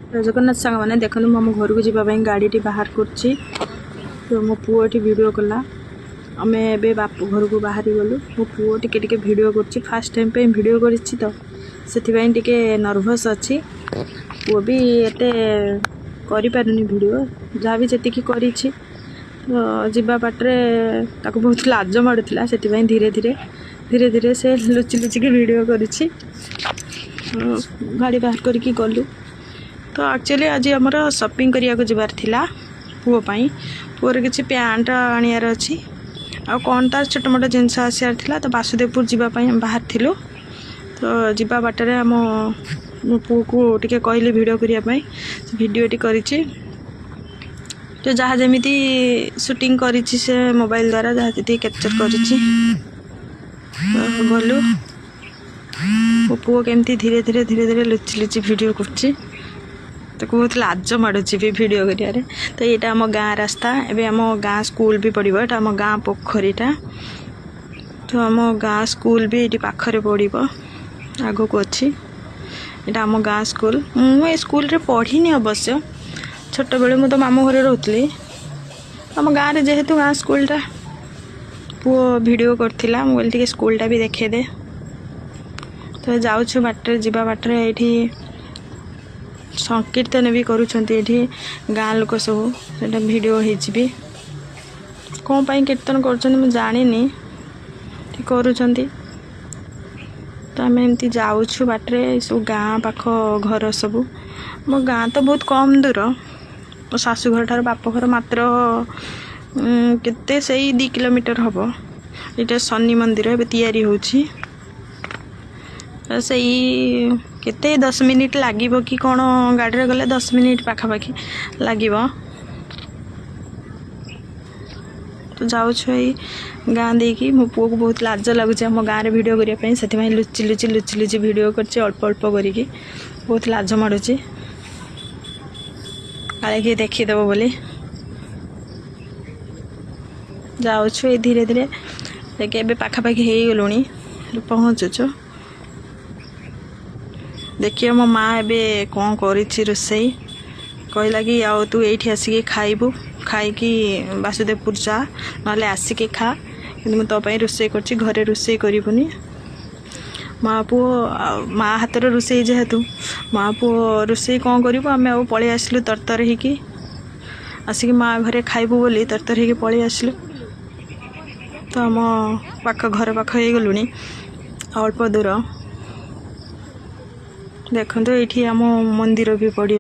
जगन्नाथ सांग मैंने देखो मो घर को जावाई गाड़ी बाहर कर तो मो पुओ वीडियो कला आम ए बाप घर को बाहर गलु मो पुओ टिके वीडियो कर फास्ट टाइम पे वीडियो कर तो से नर्भस अच्छी पुओ भी एते करें वीडियो जहाँ भी जी करी तो जीवा बाटे बहुत लाज मारूला से धीरे धीरे धीरे धीरे से लुचि लुचिकी वीडियो करी गाड़ी बाहर करके गलु तो एक्चुअली आज आमर शॉपिंग करिया को जबार थिला पुओ पाई पुओर किसी पैंट आनियार अच्छी आ कौन तार छोट मोट जिनस आसार थिला तो वासुदेवपुर जावाई बाहर थिलु तो जीवा बाटर आम पुओ को टिके कहली वीडियो करने वीडियोटी करी तो जहाँ जमी शूटिंग करी से मोबाइल द्वारा जहाँ जी कैप्चर करी गलु मो पुओ केमती धीरे धीरे धीरे धीरे लुचि लुचि वीडियो कर बहुत लाज माड़ुची भी वीडियो करिया तो यहाँ आम गाँ रास्ता एवं आम गाँ स्कूल भी पड़ो ये आम गाँ पोखरीटा तो आम गाँ स्कूल भी ये पाखरे पड़ो आग को अच्छी यहाँ आम गाँ स्कूल मुझे स्कूल रे पढ़ी अवश्य छोट बेले मुझे मामू घरे रोली आम गाँव में जेहेतु गाँ स्कूलटा पुओ वीडियो करथिला मुझे स्कूलटा भी देखे दे तो जाऊँ बाटर जीवा बाटर ये संकीर्तन भी करुँचे गाँ लोक सब से वीडियो होगी कौन पाई कीर्तन कर जानी करुँच तो आम एमती जाऊँ बाटे सब गाँ पाख घर सब मो गाँ तो बहुत कम दूर मो शाशुघर ठार बापघर मात्र केते से 2 किलोमीटर हम ये शनि मंदिर ए तैयारी होची से केते 10 मिनिट लगे कि कौन गाड़ी गले 10 मिनिट पाखापाखि लगे तो जाऊँ गाँ देकी मो पुओ को बहुत लाज लगुच आम गाँव में वीडियो करने से लुचि लुचि लुचि लुचि वीडियो कर अल्प अल्प करके बहुत लाज माड़ुची काले किए देखीदेव बोली जाऊँ धीरे धीरे देखिए पाखापाखि हो गलुणी पहुँचुच देखिए मो माँ एबे कौन करी रोसई कहला कि आउ तू ये आसिक खाइबू खाई वासुदेवपुर जा ना आसिक खा कि मुझे तो रोसई कर घरे रोसई करनी माँ पुओ माँ हाथ रोसई जेहेतु माँ पुओ रोसई कौन करूँ आम आ पलि आसलु तरतर हो आसिक माँ घरे खाइबू बोली तरतर हो पलि आसलु तो आम पाख घर पाख हो गलुणी अल्प दूर देखो ये आम मंदिर भी पड़ी।